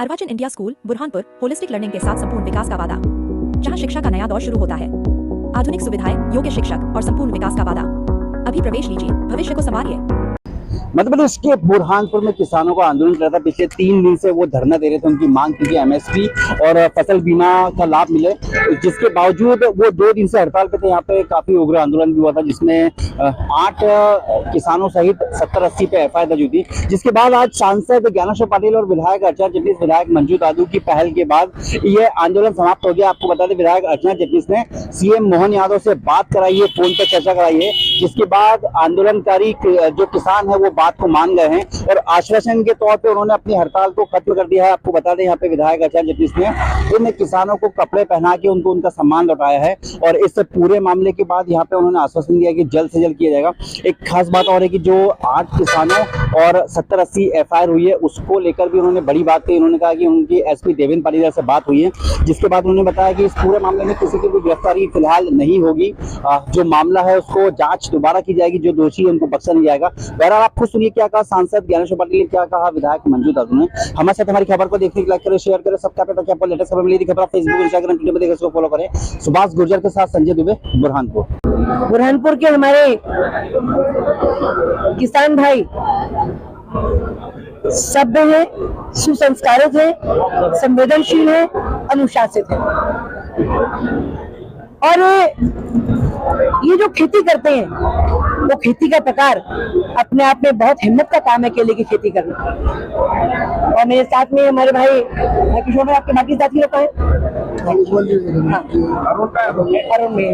अर्वाचीन India school Burhanpur holistic learning के साथ संपूर्ण विकास का वादा, जहां शिक्षा का नया दौर शुरू होता है। आधुनिक सुविधाएं, योग्य शिक्षक और संपूर्ण विकास का वादा। अभी प्रवेश लीजिए, भविष्य को संवारिए। मध्य प्रदेश के बुरहानपुर में किसानों का आंदोलन चल रहा था। पिछले 3 दिन से वो धरना दे रहे थे। उनकी मांग थी कि एमएसपी और फसल बीमा का लाभ मिले, जिसके बावजूद वो 2 दिन से हड़ताल पे थे। यहाँ पे काफी उग्र आंदोलन भी हुआ था, जिसमें 8 किसानों सहित 70-80 पे एफआईआर दर्ज हुई थी। जिसके बाद आज सांसद ज्ञानेश्वर पाटिल और विधायक अर्चना चिटनीस, विधायक मंजू दादू की पहल के बाद ये आंदोलन समाप्त हो गया। आपको बता दें, विधायक अर्चना चिटनीस ने सीएम मोहन यादव से बात कराई है, फोन पर चर्चा कराई है, जिसके बाद आंदोलनकारी जो किसान है वो बात को मान गए हैं और आश्वासन के तौर पे उन्होंने अपनी हड़ताल को खत्म कर दिया है। आपको बता दें, यहाँ पे विधायक अर्चना चिटनीस ने इन किसानों को कपड़े पहना के उनको उनका सम्मान लौटाया है और इस पूरे मामले के बाद यहाँ पे उन्होंने आश्वासन दिया कि जल्द से जल्द किया जाएगा। एक खास बात और है कि जो 8 किसानों और 70-80 एफआईआर हुई है, उसको लेकर भी उन्होंने बड़ी बात कही। उन्होंने कहा कि उनकी एसपी देवेंद्र पाटीदार से बात हुई है, जिसके बाद उन्होंने बताया कि इस पूरे मामले में किसी की भी गिरफ्तारी फिलहाल नहीं होगी। जो मामला है उसको जांच दोबारा की जाएगी, जो दोषी है उनको बख्शा नहीं जाएगा। बहरहाल आप खुद सुनिए क्या कहा सांसद ज्ञानेश्वर पाटिल ने, क्या कहा विधायक मंजू दादू ने। हमारे साथ हमारी खबर को देखने के लाइक करें, शेयर करें, सब क्या आपको लेटेस्ट खबर मिली खबर फेसबुक, इंस्टाग्राम, ट्विटर पर देखें, उसको फॉलो करें। सुभाष गुर्जर के साथ संजय दुबे, बुरहानपुर के हमारे किसान भाई सभ्य है, सुसंस्कारित है, संवेदनशील है, अनुशासित है और ये जो खेती करते हैं वो खेती का प्रकार अपने आप में बहुत हिम्मत का काम है। केले की खेती करना। और मेरे साथ में हमारे भाई किशोर भाई, आपके बाकी साथी लोग हैं, अरुण में।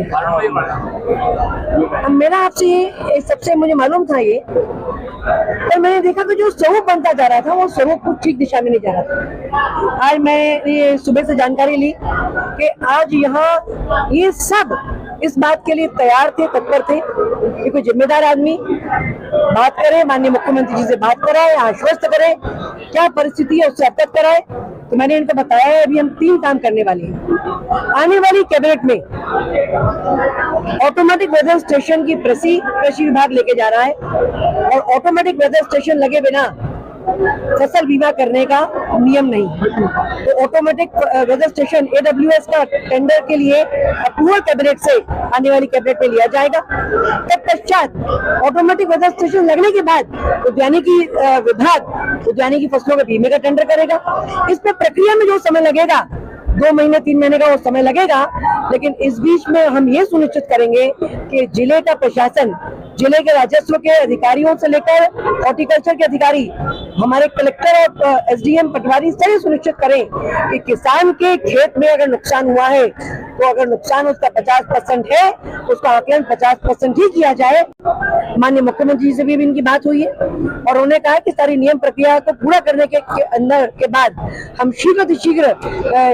मेरा आपसे सबसे मुझे मालूम था ये, और मैंने देखा कि जो स्वरूप बनता जा रहा था वो स्वरूप कुछ ठीक दिशा में नहीं जा रहा था। आज मैं ये सुबह से जानकारी ली कि आज यहाँ ये सब इस बात के लिए तैयार थे, तत्पर थे कि कोई जिम्मेदार आदमी बात करे, माननीय मुख्यमंत्री जी से बात कराए, आश्वस्त करे, क्या परिस्थिति है उससे अवगत कराए। तो मैंने इनको बताया है अभी हम 3 काम करने वाले हैं। आने वाली कैबिनेट में ऑटोमेटिक वेदर स्टेशन की कृषि विभाग लेके जा रहा है और ऑटोमेटिक वेदर स्टेशन लगे बिना फसल बीमा करने का नियम नहीं। तो ऑटोमेटिक वेदर स्टेशन AWS का टेंडर के लिए अप्रूवल कैबिनेट से आने वाली कैबिनेट में लिया जाएगा। तत्पश्चात ऑटोमेटिक वेदर स्टेशन लगने के बाद उद्यानिकी विभाग उद्यानिकी फसलों के बीमे का टेंडर करेगा। इस पे प्रक्रिया में जो समय लगेगा 2 महीने 3 महीने का वो समय लगेगा, लेकिन इस बीच में हम ये सुनिश्चित करेंगे कि जिले का प्रशासन, जिले के राजस्व के अधिकारियों से लेकर हॉर्टिकल्चर के अधिकारी, हमारे कलेक्टर और SDM पटवारी सभी सुनिश्चित करें कि किसान के खेत में अगर नुकसान हुआ है तो अगर नुकसान उसका 50% है, उसका आकलन 50% ही किया जाए। माननीय मुख्यमंत्री जी से भी इनकी बात हुई है और उन्होंने कहा कि सारी नियम प्रक्रिया को पूरा करने के अंदर के बाद हम शीघ्र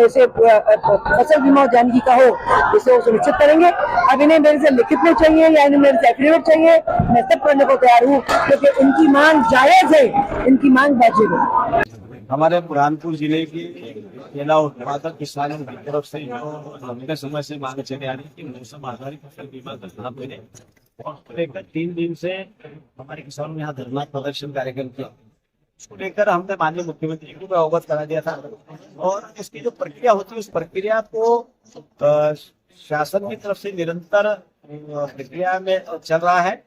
इसे फसल बीमा उद्यानिकी का हो, इसे वो सुनिश्चित करेंगे। अब इन्हें मेरे से लिखित में चाहिए या इन्हें मेरे से एफिडेविट चाहिए, मैं सब करने को तैयार हूँ, क्योंकि इनकी मांग जायज है, इनकी मांग वाजिब है। हमारे बुरहानपुर जिले की केला उत्पादक किसानों की तरफ से जो लंबे समय से मांग चली आ रही है कि मौसम आधारित फसल बीमा करना मिले, और लेकर 3 दिन से हमारे किसानों ने यहाँ धरना प्रदर्शन कार्यक्रम किया। उसको लेकर हमने माननीय मुख्यमंत्री जी को अवगत करा दिया था और इसकी जो प्रक्रिया होती है उस प्रक्रिया को शासन की तरफ से निरंतर प्रक्रिया में चल रहा है।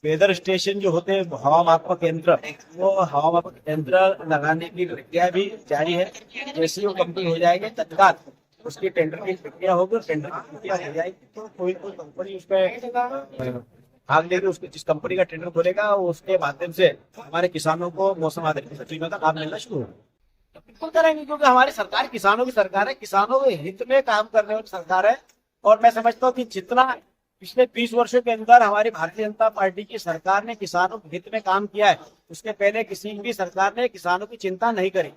वेदर स्टेशन जो होते हैं हवा मापक यंत्र, वो हवा मापक यंत्र लगाने की प्रक्रिया भी जारी है। जैसे वो कंप्लीट हो जाएंगे तत्काल उसकी टेंडर की प्रक्रिया होगी, टेंडर की प्रक्रिया हो जाएगी तो कोई कंपनी उसमें भाग लेगी। उसके जिस कंपनी का टेंडर खोलेगा उसके माध्यम से हमारे किसानों को मौसम आधारित फसल बीमा का लाभ मिलना शुरू होगा। बिल्कुल करेंगे, क्योंकि हमारी सरकार किसानों की सरकार है, किसानों के हित में काम करने वाली सरकार है। और मैं समझता हूँ कि जितना पिछले 20 वर्षों के अंदर हमारी भारतीय जनता पार्टी की सरकार ने किसानों के हित में काम किया है, उसके पहले किसी भी सरकार ने किसानों की चिंता नहीं करी।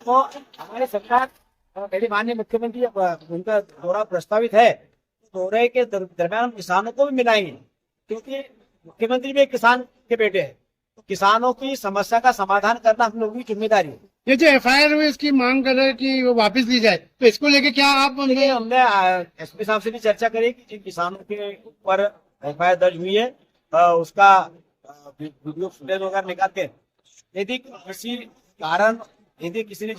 तो हमारी सरकार, मेरे माननीय मुख्यमंत्री, उनका दौरा प्रस्तावित है, दौरे के दरमियान हम किसानों को भी मिलाएंगे, क्योंकि मुख्यमंत्री भी एक किसान के बेटे हैं। तो किसानों की समस्या का समाधान करना हम लोगों की जिम्मेदारी है। ये जो एफआईआर हुई इसकी मांग कर रहे हैं कि वो वापस ली जाए, तो इसको लेके क्या आप? हमने एसपी साहब से भी चर्चा करी कि जिन किसानों के ऊपर एफआईआर दर्ज हुई है उसका वीडियो फुटेज वगैरह निकाल के, यदि किसी कारण यदि किसी ने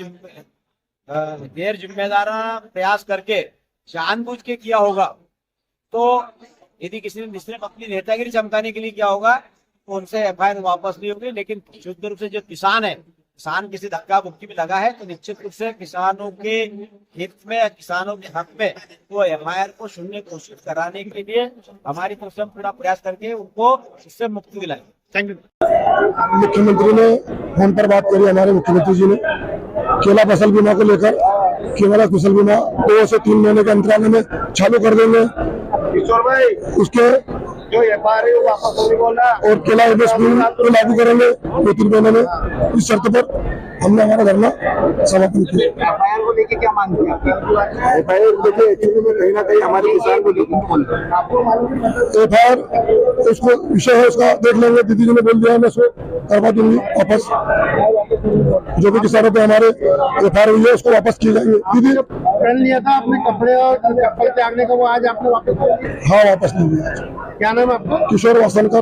गैर जिम्मेदाराना प्रयास करके जानबूझ के किया होगा, तो यदि किसी ने निश्चित अपनी नेतागिरी चमकाने के लिए किया होगा तो उनसे एफआईआर वापस नहीं होगी। लेकिन शुद्ध रूप से जो किसान है, किसान किसी धक्का मुक्की में लगा है तो निश्चित रूप से किसानों के हित में या किसानों के हक में वो एफआईआर को शून्य घोषित कराने के लिए हमारी तरफ से हम पूरा प्रयास करके उनको इससे मुक्ति दिलाएंगे। Thank you. मुख्यमंत्री ने फोन पर बात करी, हमारे मुख्यमंत्री जी ने केला फसल बीमा को लेकर केवल फसल बीमा 2 से 3 महीने के अंतराल में चालू कर देंगे। किशोर भाई, उसके जो एफआईआर है वो वापस होने बोल रहा है और केला एमएसपी को लागू करेंगे 2-3 महीने में। इस शर्त पर हमने हमारा धरना समापन किया। एफआईआर को लेके क्या मांग की आपकी? एफआईआर देखिए एक्चुअली में कहीं ना कहीं हमारे किसान को लेकर एफआईआर उसको विषय है उसका देख लेंगे। दीदी जी ने बोल दिया, मैं उसको करवा दूंगी वापस। जो भी किसानों पे हमारे एफआईआर हुई है उसको वापस किए जाएंगे। दीदी कर लिया था अपने कपड़े और चप्पल त्यागने का, वो आज आपने वापस कर लिया? हाँ वापस नहीं दिया। क्या नाम है आपका? किशोर वासनकर।